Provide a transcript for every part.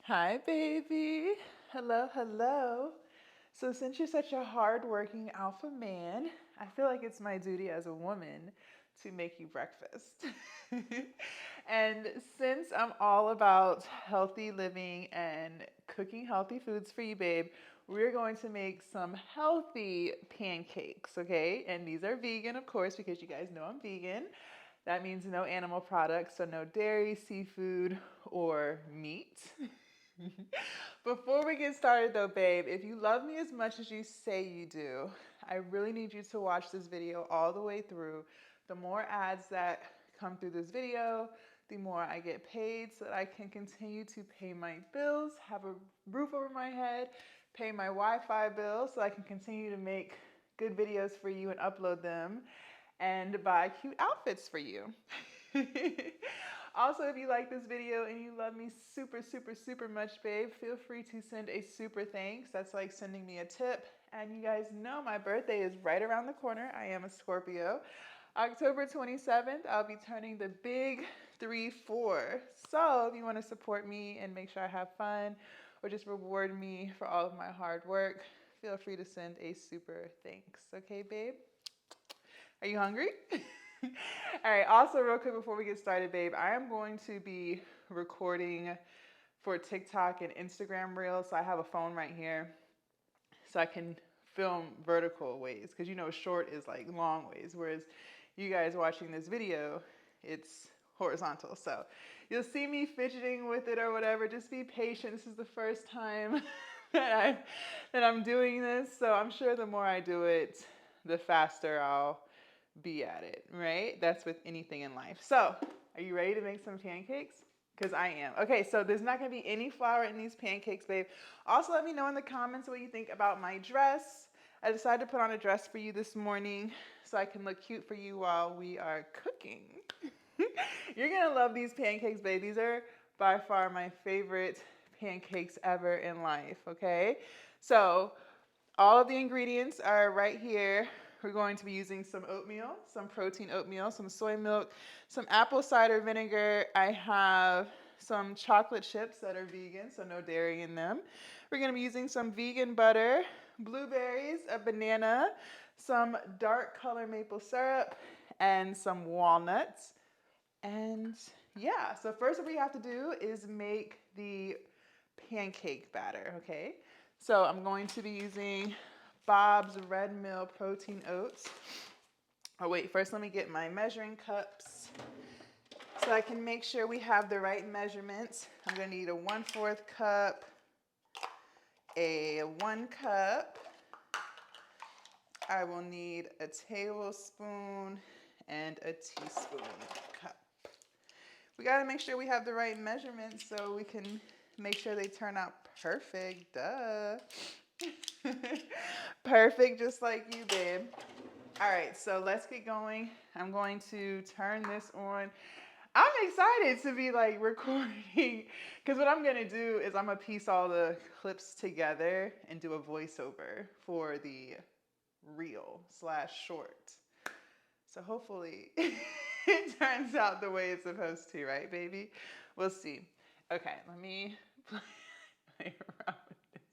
Hi, baby. Hello, hello. So, since you're such a hardworking alpha man, I feel like it's my duty as a woman to make you breakfast. And since I'm all about healthy living and cooking healthy foods for you, babe, we're going to make some healthy pancakes, okay? And these are vegan, of course, because you guys know I'm vegan. That means no animal products, so no dairy, seafood, or meat. Before we get started though, babe, if you love me as much as you say you do, I really need you to watch this video all the way through. The more ads that come through this video, the more I get paid so that I can continue to pay my bills, have a roof over my head, pay my Wi-Fi bill so I can continue to make good videos for you and upload them and buy cute outfits for you. Also, if you like this video and you love me super, super, super much, babe, feel free to send a super thanks. That's like sending me a tip. And you guys know my birthday is right around the corner. I am a Scorpio. October 27th, I'll be turning the big 3-4. So if you want to support me and make sure I have fun or just reward me for all of my hard work, feel free to send a super thanks. Okay, babe? Are you hungry? All right, also, real quick before we get started, babe, I am going to be recording for TikTok and Instagram Reels. So I have a phone right here so I can film vertical ways because you know, short is like long ways, whereas you guys watching this video, it's horizontal. So you'll see me fidgeting with it or whatever. Just be patient. This is the first time that I'm doing this. So I'm sure the more I do it, the faster I'll be at it, right? That's with anything in life. So, are you ready to make some pancakes? Because I am. Okay, so there's not going to be any flour in these pancakes, babe. Also, let me know in the comments what you think about my dress. I decided to put on a dress for you this morning so I can look cute for you while we are cooking. You're going to love these pancakes, babe. These are by far my favorite pancakes ever in life, okay? So, all of the ingredients are right here. We're going to be using some oatmeal, some protein oatmeal, some soy milk, some apple cider vinegar. I have some chocolate chips that are vegan, so no dairy in them. We're going to be using some vegan butter, blueberries, a banana, some dark color maple syrup, and some walnuts. And yeah, so first what we have to do is make the pancake batter, okay? So I'm going to be using Bob's Red Mill Protein Oats. Oh wait, first let me get my measuring cups so I can make sure we have the right measurements. I'm gonna need a 1/4 cup, a 1 cup. I will need a tablespoon and a teaspoon cup. We gotta make sure we have the right measurements so we can make sure they turn out perfect, duh. Perfect, just like you, babe. All right, so let's get going. I'm going to turn this on. I'm excited to be like recording because what I'm gonna do is I'm gonna piece all the clips together and do a voiceover for the reel/short. So hopefully it turns out the way it's supposed to, right, baby? We'll see. Okay, let me play around with this.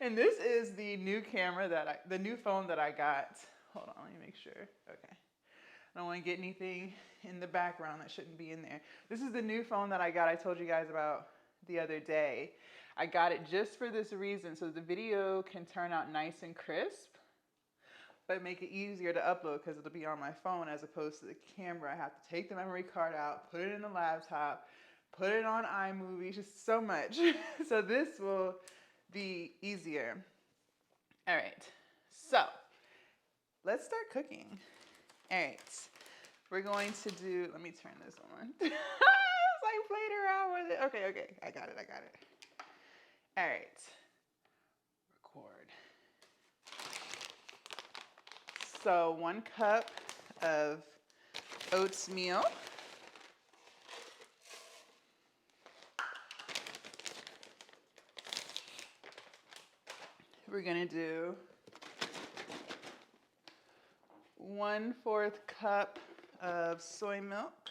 And this is the new camera the new phone that I got. Hold on, let me make sure. Okay. I don't want to get anything in the background that shouldn't be in there. This is the new phone that I got. I told you guys about the other day. I got it just for this reason, so the video can turn out nice and crisp, but make it easier to upload because it'll be on my phone as opposed to the camera. I have to take the memory card out, put it in the laptop, put it on iMovie, just so much. So this will be easier. All right, so let's start cooking. All right, we're going to do, let me turn this on. It's like played around with it. Okay, I got it. All right, record. So 1 cup of oats meal. We're gonna do 1/4 cup of soy milk.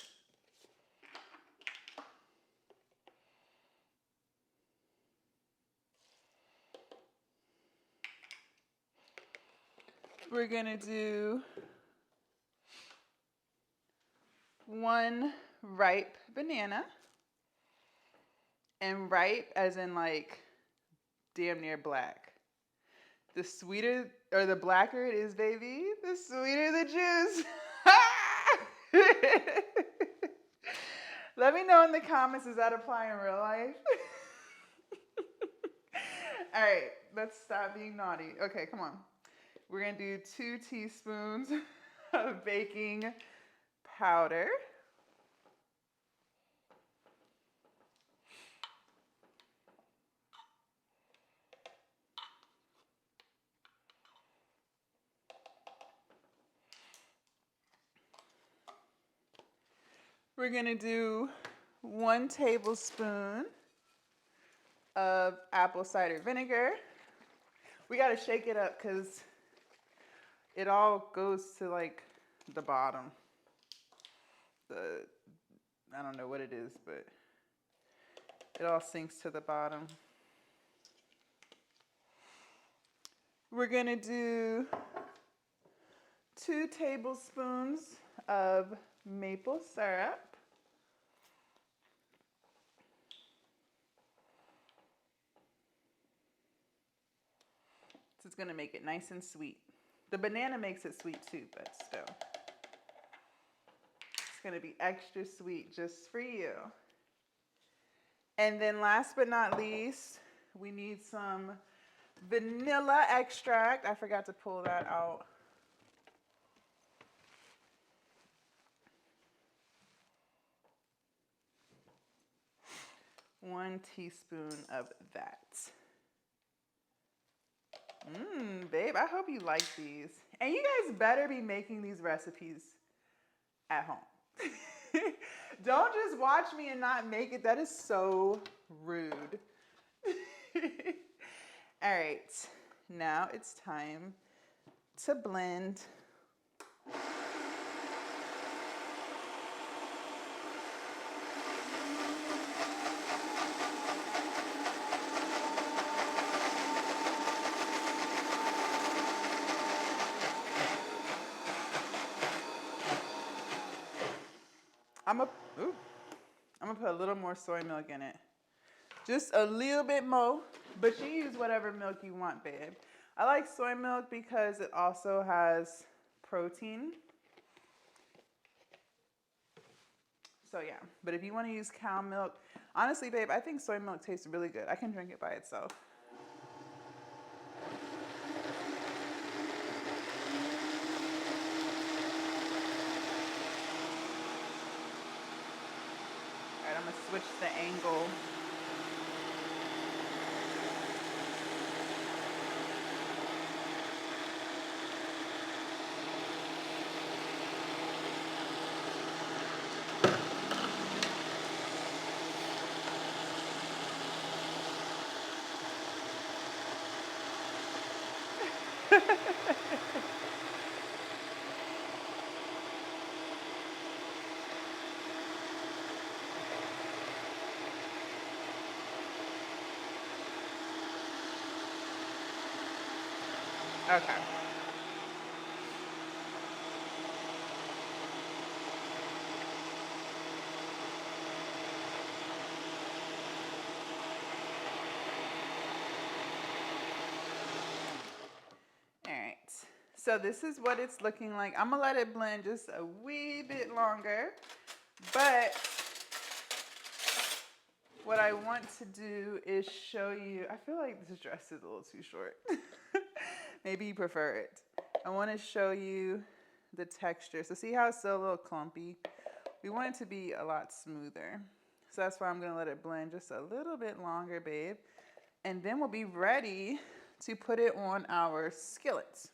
We're gonna do 1 ripe banana, and ripe as in like damn near black. The sweeter or the blacker it is, baby, the sweeter the juice. Let me know in the comments, does that apply in real life? All right, let's stop being naughty. Okay, come on. We're gonna do 2 teaspoons of baking powder. We're gonna do 1 tablespoon of apple cider vinegar. We gotta shake it up because it all goes to like the bottom. I don't know what it is, but it all sinks to the bottom. We're gonna do 2 tablespoons of maple syrup. This is gonna make it nice and sweet. The banana makes it sweet too, but still. It's gonna be extra sweet just for you. And then last but not least, we need some vanilla extract. I forgot to pull that out. One teaspoon of that. Babe, I hope you like these. And you guys better be making these recipes at home. Don't just watch me and not make it. That is so rude. All right, now it's time to blend. I'm gonna put a little more soy milk in it. Just a little bit more, but you use whatever milk you want, babe. I like soy milk because it also has protein. So yeah, but if you want to use cow milk, honestly, babe, I think soy milk tastes really good. I can drink it by itself. All right, I'm gonna switch the angle. Okay. All right. So this is what it's looking like. I'm gonna let it blend just a wee bit longer, but what I want to do is show you, I feel like this dress is a little too short. Maybe you prefer it. I want to show you the texture. So see how it's still a little clumpy? We want it to be a lot smoother. So that's why I'm going to let it blend just a little bit longer, babe. And then we'll be ready to put it on our skillets.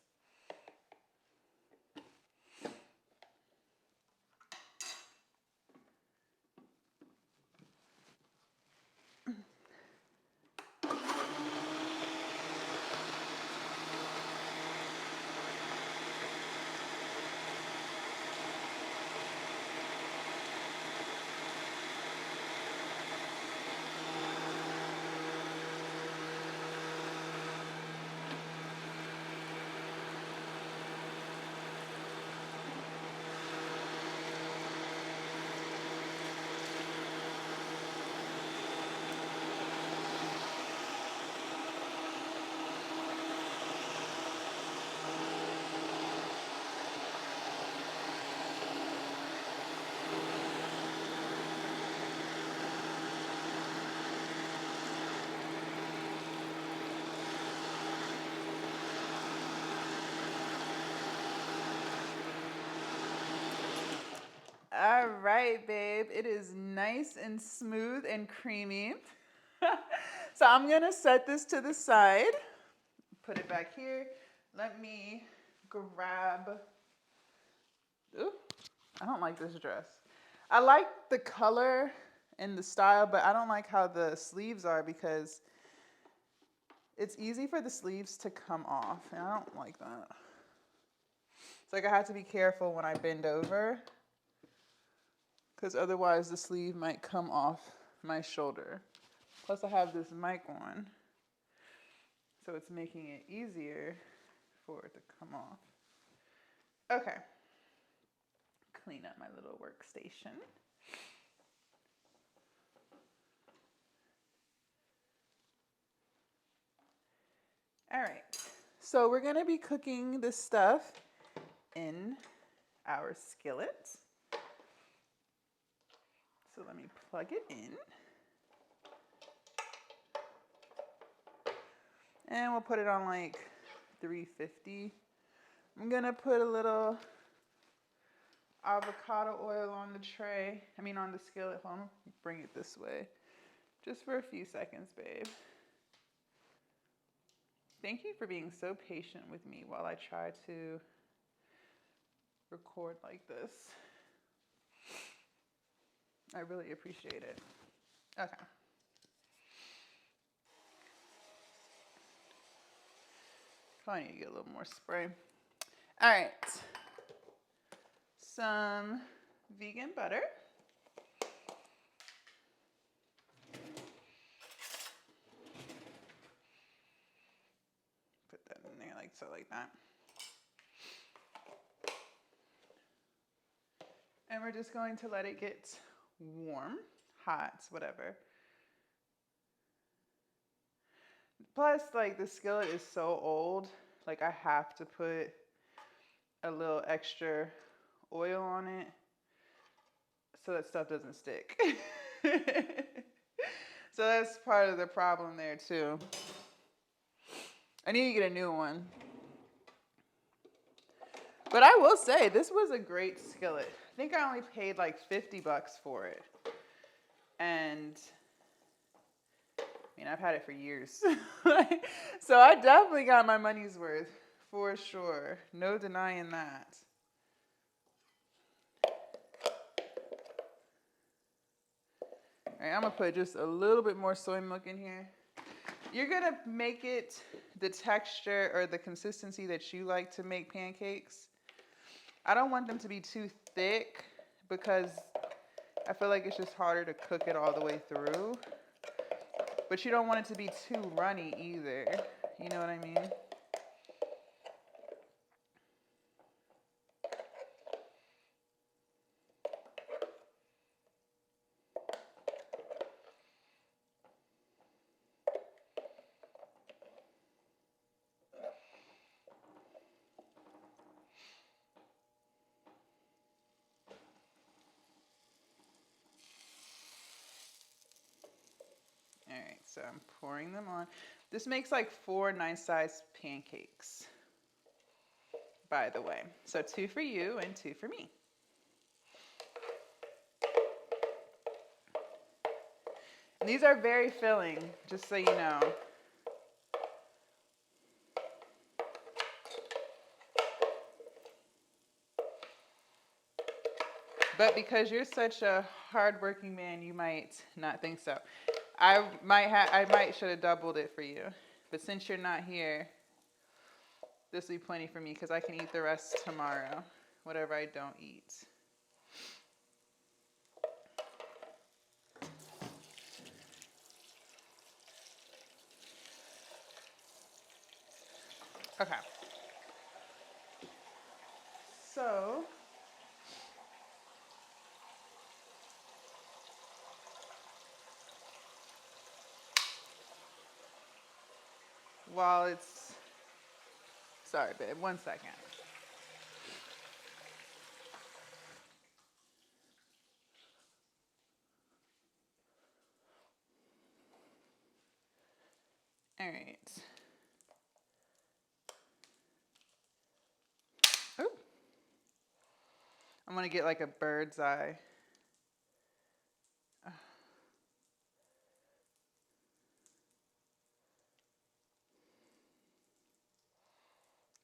right, babe. It is nice and smooth and creamy. So I'm gonna set this to the side. Put it back here. Let me grab. Ooh, I don't like this dress. I like the color and the style, but I don't like how the sleeves are because it's easy for the sleeves to come off, and I don't like that. It's like I have to be careful when I bend over because otherwise the sleeve might come off my shoulder. Plus I have this mic on, so it's making it easier for it to come off. Okay. Clean up my little workstation. All right, so we're gonna be cooking this stuff in our skillet. So let me plug it in. And we'll put it on like 350. I'm gonna put a little avocado oil on the tray. On the skillet. Hold on, bring it this way. Just for a few seconds, babe. Thank you for being so patient with me while I try to record like this. I really appreciate it. Okay. Probably need to get a little more spray. All right. Some vegan butter. Put that in there like so, like that. And we're just going to let it get warm, hot, whatever. Plus, like, the skillet is so old, like I have to put a little extra oil on it so that stuff doesn't stick. So that's part of the problem there too. I need to get a new one. But I will say, this was a great skillet. I think I only paid like $50 for it. And I've had it for years. So I definitely got my money's worth, for sure. No denying that. All right, I'm gonna put just a little bit more soy milk in here. You're gonna make it the texture or the consistency that you like to make pancakes. I don't want them to be too thick because I feel like it's just harder to cook it all the way through. But you don't want it to be too runny either. You know what I mean? All right, so I'm pouring them on. This makes like 4 nice-sized pancakes, by the way. So 2 for you and 2 for me. And these are very filling, just so you know. But because you're such a hardworking man, you might not think so. I might should have doubled it for you. But since you're not here, this will be plenty for me because I can eat the rest tomorrow, whatever I don't eat. Okay. So while it's, sorry, babe, 1 second. All right. Oh. I'm gonna get like a bird's eye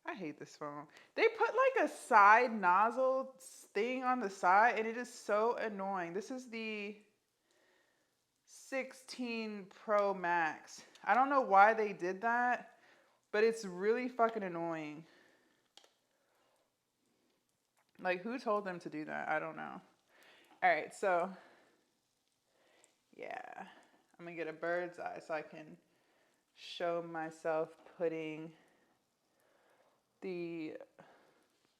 I hate this phone. They put like a side nozzle thing on the side, and it is so annoying. This is the 16 Pro Max. I don't know why they did that, but it's really fucking annoying. Like, who told them to do that? I don't know. All right, so yeah, I'm gonna get a bird's eye so I can show myself putting the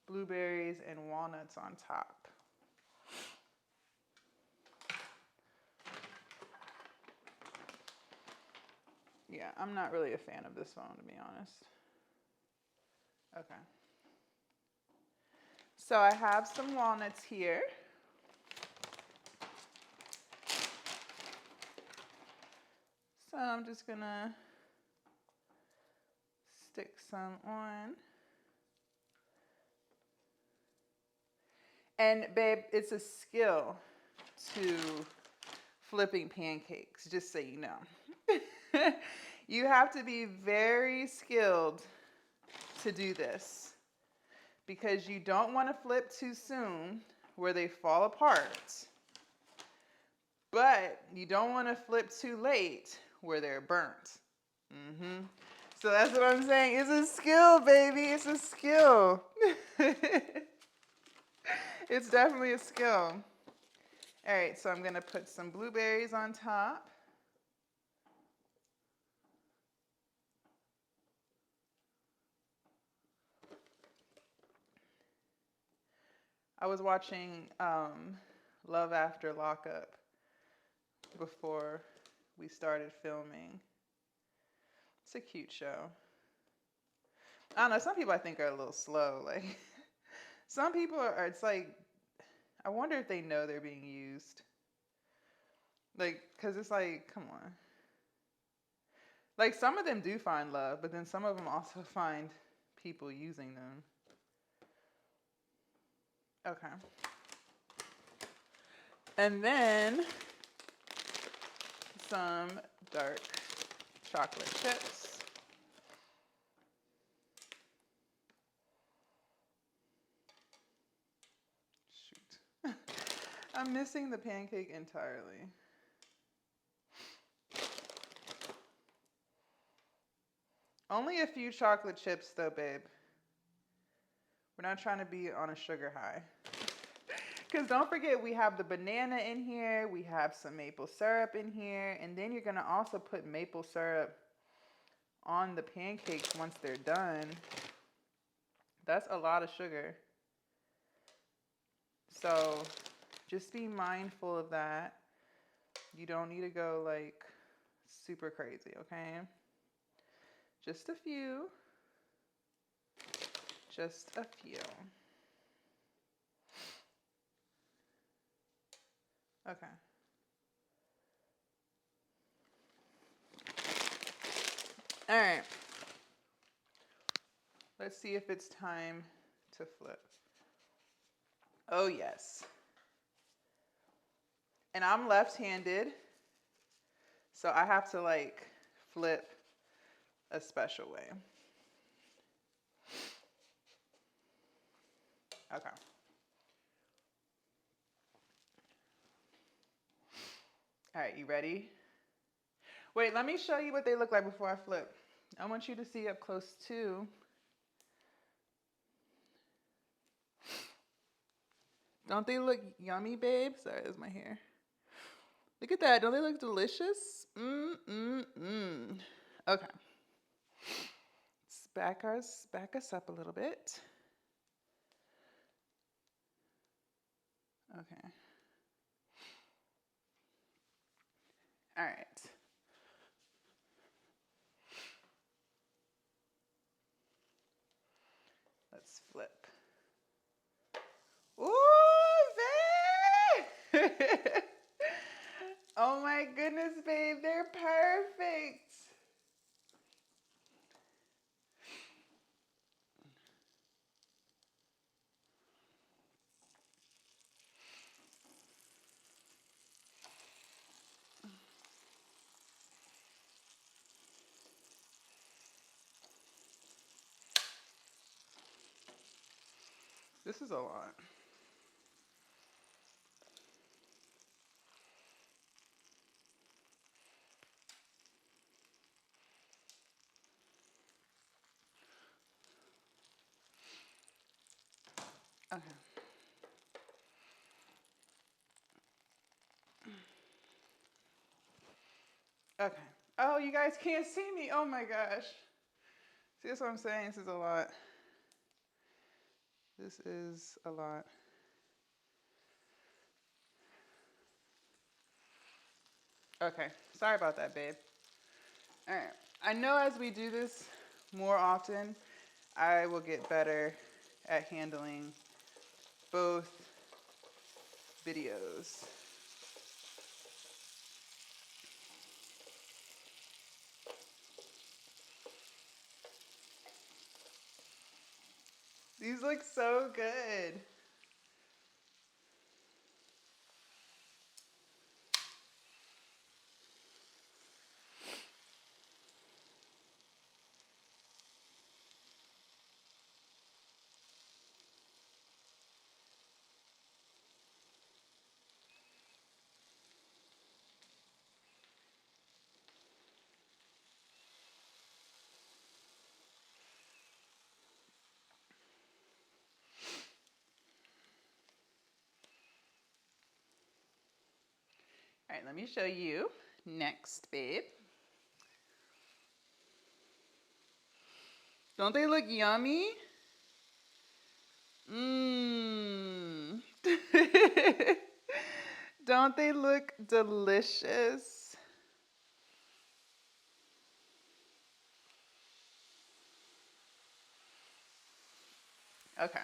blueberries and walnuts on top. Yeah, I'm not really a fan of this phone, to be honest. Okay. So I have some walnuts here. So I'm just gonna stick some on. And babe, it's a skill to flipping pancakes, just so you know. You have to be very skilled to do this because you don't want to flip too soon where they fall apart, but you don't want to flip too late where they're burnt. So that's what I'm saying. It's a skill, baby. It's a skill. It's definitely a skill. All right, so I'm going to put some blueberries on top. I was watching Love After Lockup before we started filming. It's a cute show. I don't know, some people I think are a little slow. Like, some people are, it's like, I wonder if they know they're being used. Like, because it's like, come on. Like, some of them do find love, but then some of them also find people using them. Okay. And then some dark chocolate chips. Shoot. I'm missing the pancake entirely. Only a few chocolate chips though, babe. We're not trying to be on a sugar high. Because don't forget, we have the banana in here, we have some maple syrup in here, and then you're going to also put maple syrup on the pancakes once they're done. That's a lot of sugar. So just be mindful of that. You don't need to go like super crazy, okay? Just a few. Just a few. Okay. All right. Let's see if it's time to flip. Oh, yes. And I'm left-handed, so I have to like flip a special way. Okay. All right, you ready? Wait, let me show you what they look like before I flip. I want you to see up close too. Don't they look yummy, babe? Sorry, that's my hair. Look at that. Don't they look delicious? Okay. Let's back us up a little bit. Okay. All right. Let's flip. Ooh, babe! Oh my goodness, babe, they're perfect. This is a lot. Okay. Okay. Oh, you guys can't see me. Oh my gosh. See, that's what I'm saying. This is a lot. This is a lot. Okay. Sorry about that, babe. All right. I know as we do this more often, I will get better at handling both videos. These look so good. All right, let me show you next, babe. Don't they look yummy? Mmm. Don't they look delicious? Okay.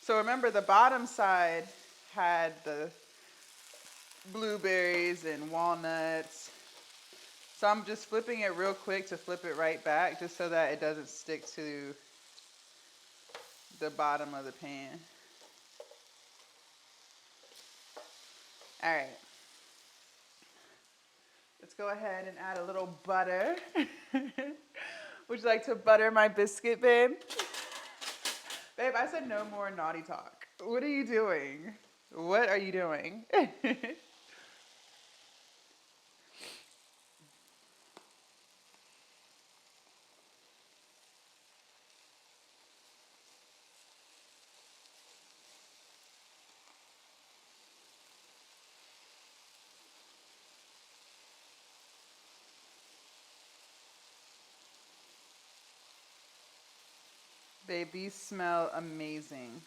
So remember the bottom side had the blueberries and walnuts. So I'm just flipping it real quick to flip it right back just so that it doesn't stick to the bottom of the pan. All right. Let's go ahead and add a little butter. Would you like to butter my biscuit, babe? Babe, I said no more naughty talk. What are you doing? What are you doing? Babe, these smell amazing.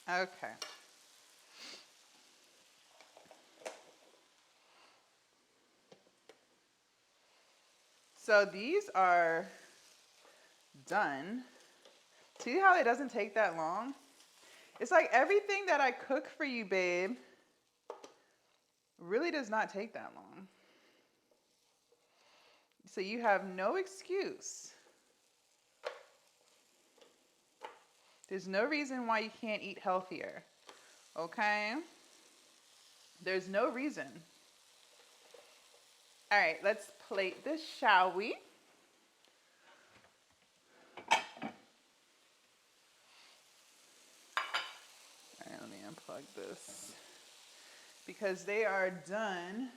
Okay. So these are done. See how it doesn't take that long? It's like everything that I cook for you, babe, really does not take that long. So you have no excuse. There's no reason why you can't eat healthier. Okay? There's no reason. All right, let's plate this, shall we? All right, let me unplug this. Because they are done.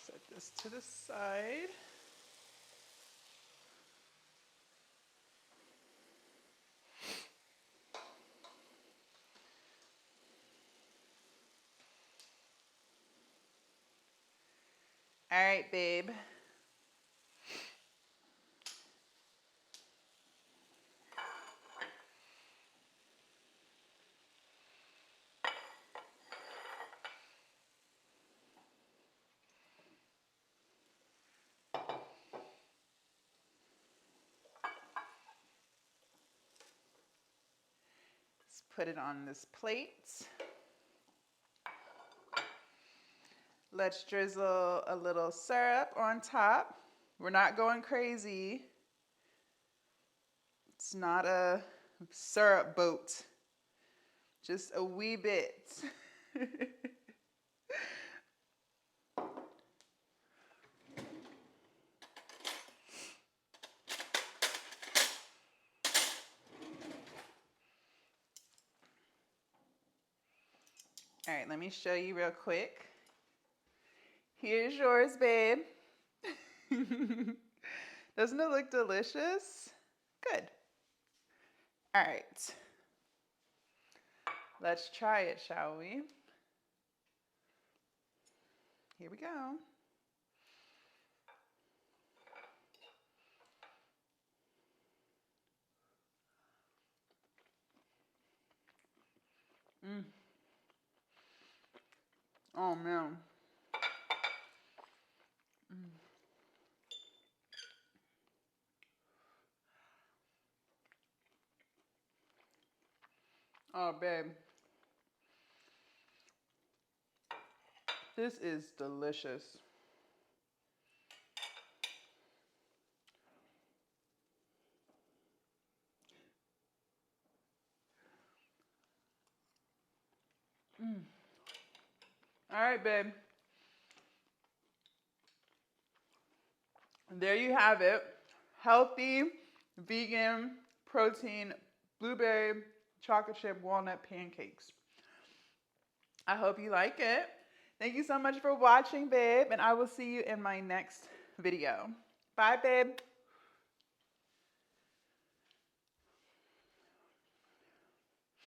Set this to the side. All right, babe. put it on this plate. Let's drizzle a little syrup on top. We're not going crazy. It's not a syrup boat. Just a wee bit. All right, let me show you real quick. Here's yours, babe. Doesn't it look delicious? Good. All right. Let's try it, shall we? Here we go. Oh, man. Oh, babe. This is delicious. All right, babe. There you have it. Healthy, vegan, protein, blueberry, chocolate chip, walnut pancakes. I hope you like it. Thank you so much for watching, babe, and I will see you in my next video. Bye, babe.